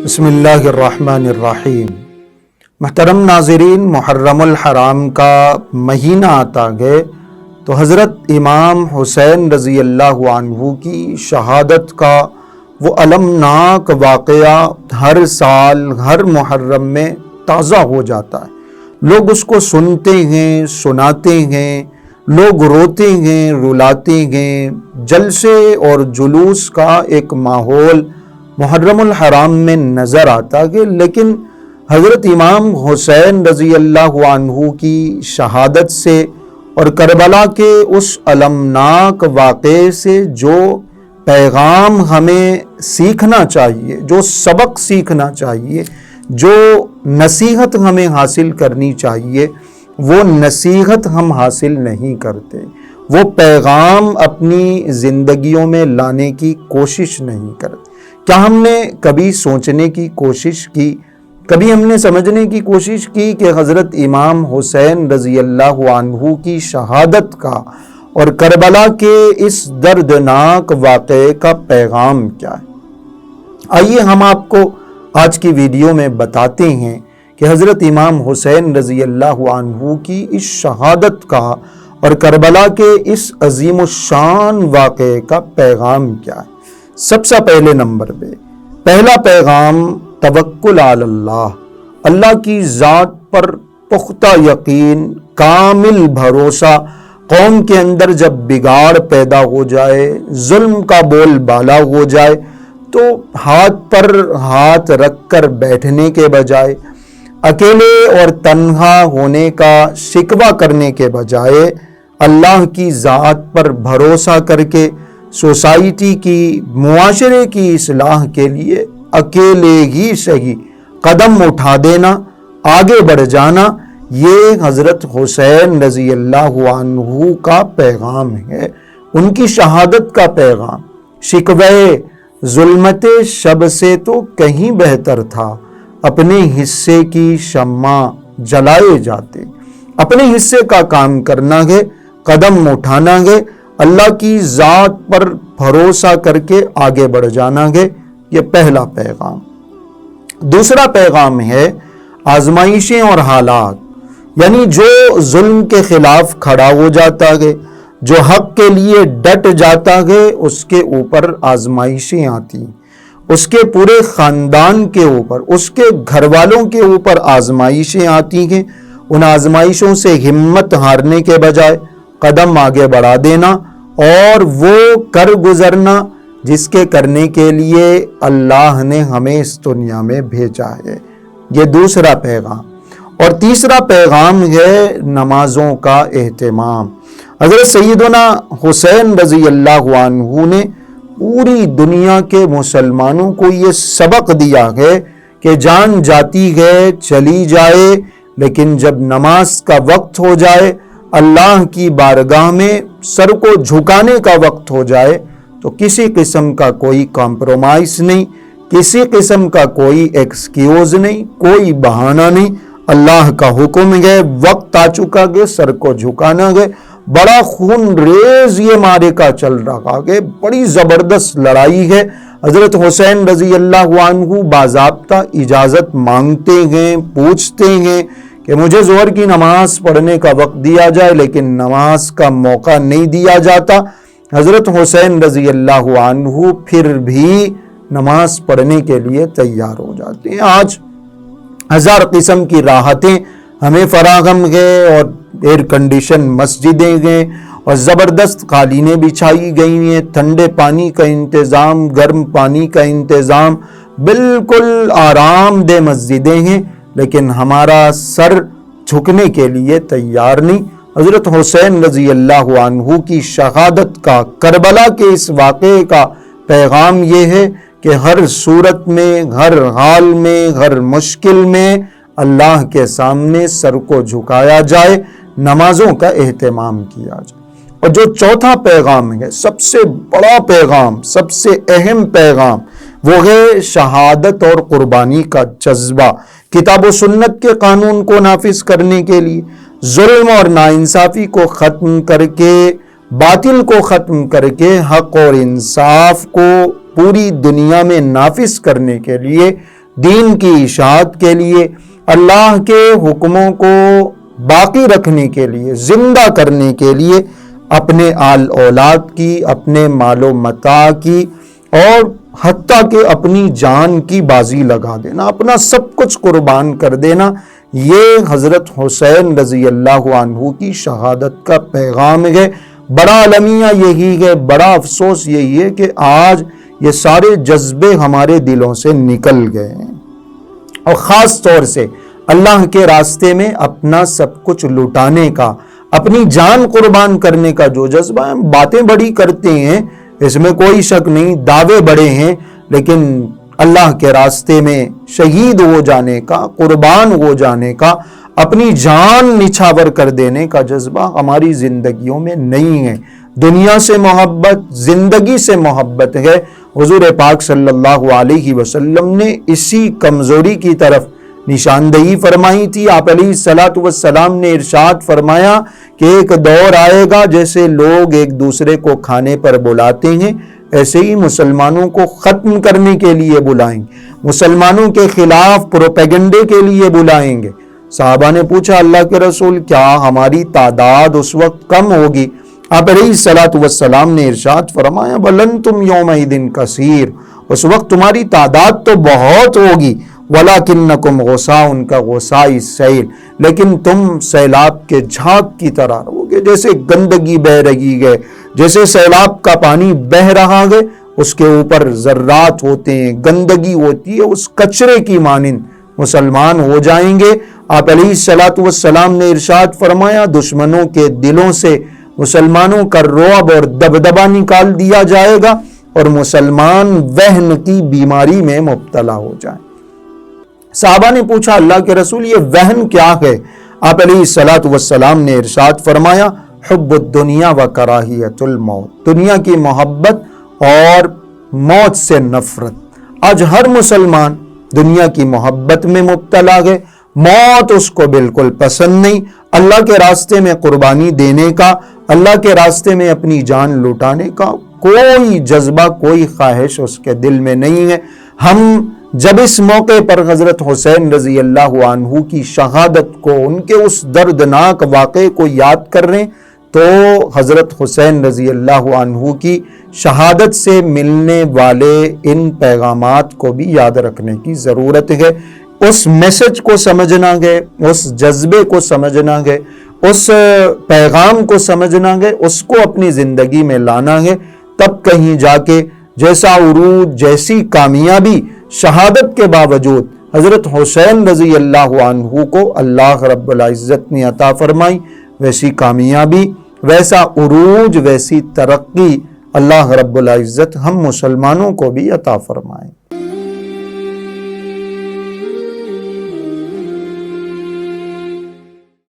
بسم اللہ الرحمن الرحیم۔ محترم ناظرین، محرم الحرام کا مہینہ آتا گئے تو حضرت امام حسین رضی اللہ عنہ کی شہادت کا وہ المناک واقعہ ہر سال ہر محرم میں تازہ ہو جاتا ہے۔ لوگ اس کو سنتے ہیں، سناتے ہیں، لوگ روتے ہیں، رلاتے ہیں۔ جلسے اور جلوس کا ایک ماحول محرم الحرام میں نظر آتا ہے، لیکن حضرت امام حسین رضی اللہ عنہ کی شہادت سے اور کربلا کے اس المناک واقعے سے جو پیغام ہمیں سیکھنا چاہیے، جو سبق سیکھنا چاہیے، جو نصیحت ہمیں حاصل کرنی چاہیے، وہ نصیحت ہم حاصل نہیں کرتے، وہ پیغام اپنی زندگیوں میں لانے کی کوشش نہیں کرتے۔ کیا ہم نے کبھی سوچنے کی کوشش کی، کبھی ہم نے سمجھنے کی کوشش کی کہ حضرت امام حسین رضی اللہ عنہ کی شہادت کا اور کربلا کے اس دردناک واقعے کا پیغام کیا ہے؟ آئیے ہم آپ کو آج کی ویڈیو میں بتاتے ہیں کہ حضرت امام حسین رضی اللہ عنہ کی اس شہادت کا اور کربلا کے اس عظیم الشان واقعے کا پیغام کیا ہے۔ سب سے پہلے نمبر پہ پہلا پیغام توکل علی اللہ، اللہ کی ذات پر پختہ یقین، کامل بھروسہ۔ قوم کے اندر جب بگاڑ پیدا ہو جائے، ظلم کا بول بالا ہو جائے، تو ہاتھ پر ہاتھ رکھ کر بیٹھنے کے بجائے، اکیلے اور تنہا ہونے کا شکوہ کرنے کے بجائے، اللہ کی ذات پر بھروسہ کر کے سوسائٹی کی، معاشرے کی اصلاح کے لیے اکیلے ہی صحیح قدم اٹھا دینا، آگے بڑھ جانا، یہ حضرت حسین رضی اللہ عنہ کا پیغام ہے، ان کی شہادت کا پیغام۔ شکوے ظلمت شب سے تو کہیں بہتر تھا، اپنے حصے کی شمع جلائے جاتے۔ اپنے حصے کا کام کرنا ہے، قدم اٹھانا ہے، اللہ کی ذات پر بھروسہ کر کے آگے بڑھ جانا ہے، یہ پہلا پیغام۔ دوسرا پیغام ہے آزمائشیں اور حالات، یعنی جو ظلم کے خلاف کھڑا ہو جاتا ہے، جو حق کے لیے ڈٹ جاتا ہے، اس کے اوپر آزمائشیں آتی ہیں، اس کے پورے خاندان کے اوپر، اس کے گھر والوں کے اوپر آزمائشیں آتی ہیں۔ ان آزمائشوں سے ہمت ہارنے کے بجائے قدم آگے بڑھا دینا اور وہ کر گزرنا جس کے کرنے کے لیے اللہ نے ہمیں اس دنیا میں بھیجا ہے، یہ دوسرا پیغام۔ اور تیسرا پیغام ہے نمازوں کا اہتمام۔ حضرت سیدنا حسین رضی اللہ عنہ نے پوری دنیا کے مسلمانوں کو یہ سبق دیا ہے کہ جان جاتی ہے چلی جائے، لیکن جب نماز کا وقت ہو جائے، اللہ کی بارگاہ میں سر کو جھکانے کا وقت ہو جائے، تو کسی قسم کا کوئی کمپرومائز نہیں، کسی قسم کا کوئی ایکسکیوز نہیں، کوئی بہانہ نہیں۔ اللہ کا حکم ہے، وقت آ چکا ہے، سر کو جھکانا ہے۔ بڑا خون ریز یہ معرکہ چل رہا ہے، بڑی زبردست لڑائی ہے۔ حضرت حسین رضی اللہ عنہ باضابطہ اجازت مانگتے ہیں، پوچھتے ہیں کہ مجھے ظہر کی نماز پڑھنے کا وقت دیا جائے، لیکن نماز کا موقع نہیں دیا جاتا۔ حضرت حسین رضی اللہ عنہ پھر بھی نماز پڑھنے کے لیے تیار ہو جاتے ہیں۔ آج ہزار قسم کی راحتیں ہمیں فراہم ہیں، اور ایئر کنڈیشن مسجدیں ہیں، اور زبردست قالینیں بچھائی گئی ہیں، ٹھنڈے پانی کا انتظام، گرم پانی کا انتظام، بالکل آرام دہ مسجدیں ہیں، لیکن ہمارا سر جھکنے کے لیے تیار نہیں۔ حضرت حسین رضی اللہ عنہ کی شہادت کا، کربلا کے اس واقعے کا پیغام یہ ہے کہ ہر صورت میں، ہر حال میں، ہر مشکل میں اللہ کے سامنے سر کو جھکایا جائے، نمازوں کا اہتمام کیا جائے۔ اور جو چوتھا پیغام ہے، سب سے بڑا پیغام، سب سے اہم پیغام، وہ ہے شہادت اور قربانی کا جذبہ۔ کتاب و سنت کے قانون کو نافذ کرنے کے لیے، ظلم اور ناانصافی کو ختم کر کے، باطل کو ختم کر کے، حق اور انصاف کو پوری دنیا میں نافذ کرنے کے لیے دین کی اشاعت کے لیے، اللہ کے حکموں کو باقی رکھنے کے لیے، زندہ کرنے کے لیے اپنے آل اولاد کی، اپنے مال و متاع کی، اور حتیٰ کہ اپنی جان کی بازی لگا دینا، اپنا سب کچھ قربان کر دینا۔ یہ حضرت حسین رضی اللہ عنہ کی شہادت کا پیغام ہے۔ بڑا المیہ یہی ہے، بڑا افسوس یہی ہے کہ آج یہ سارے جذبے ہمارے دلوں سے نکل گئے ہیں، اور خاص طور سے اللہ کے راستے میں اپنا سب کچھ لٹانے کا، اپنی جان قربان کرنے کا جو جذبہ ہے۔ باتیں بڑی کرتے ہیں، اس میں کوئی شک نہیں، دعوے بڑے ہیں، لیکن اللہ کے راستے میں شہید ہو جانے کا، قربان ہو جانے کا، اپنی جان نچھاور کر دینے کا جذبہ ہماری زندگیوں میں نہیں ہے۔ دنیا سے محبت، زندگی سے محبت ہے۔ حضور پاک صلی اللہ علیہ وسلم نے اسی کمزوری کی طرف نشاندہی فرمائی تھی۔ آپ علیہ الصلوۃ والسلام نے ارشاد فرمایا کہ ایک دور آئے گا جیسے لوگ ایک دوسرے کو کھانے پر بلاتے ہیں، ایسے ہی مسلمانوں کو ختم کرنے کے لیے بلائیں گے، مسلمانوں کے خلاف پروپیگنڈے کے لیے بلائیں گے۔ صحابہ نے پوچھا اللہ کے رسول کیا ہماری تعداد اس وقت کم ہوگی؟ آپ علیہ الصلوۃ والسلام نے ارشاد فرمایا بل انتم یومئذ کثیر، اس وقت تمہاری تعداد تو بہت ہوگی، وَلَكِنَّكُمْ غُثَاءٌ كَغُثَاءِ السَّيْلِ، لیکن تم سیلاب کے جھاگ کی طرح رہو گے، جیسے گندگی بہ رہی ہے، جیسے سیلاب کا پانی بہ رہا ہے، اس کے اوپر ذرات ہوتے ہیں، گندگی ہوتی ہے، اس کچرے کی مانند مسلمان ہو جائیں گے۔ آپ علیہ الصلوۃ والسلام نے ارشاد فرمایا دشمنوں کے دلوں سے مسلمانوں کا رعب اور دبدبہ نکال دیا جائے گا، اور مسلمان وہن کی بیماری میں مبتلا ہو جائیں۔ صحابہ نے پوچھا اللہ کے رسول یہ وہن کیا ہے؟ آپ علیہ الصلوۃ والسلام نے ارشاد فرمایا حب الدنیا و کراہیت الموت، دنیا کی محبت اور موت سے نفرت۔ آج ہر مسلمان دنیا کی محبت میں مبتلا ہے، موت اس کو بالکل پسند نہیں، اللہ کے راستے میں قربانی دینے کا، اللہ کے راستے میں اپنی جان لٹانے کا کوئی جذبہ، کوئی خواہش اس کے دل میں نہیں ہے۔ ہم جب اس موقع پر حضرت حسین رضی اللہ عنہ کی شہادت کو، ان کے اس دردناک واقعے کو یاد کر رہے ہیں، تو حضرت حسین رضی اللہ عنہ کی شہادت سے ملنے والے ان پیغامات کو بھی یاد رکھنے کی ضرورت ہے۔ اس میسج کو سمجھنا ہے، اس جذبے کو سمجھنا ہے، اس پیغام کو سمجھنا ہے، اس کو اپنی زندگی میں لانا ہے، تب کہیں جا کے جیسا عروج، جیسی کامیابی شہادت کے باوجود حضرت حسین رضی اللہ عنہ کو اللہ رب العزت نے عطا فرمائی، ویسی کامیابی، ویسا عروج، ویسی ترقی اللہ رب العزت ہم مسلمانوں کو بھی عطا فرمائے۔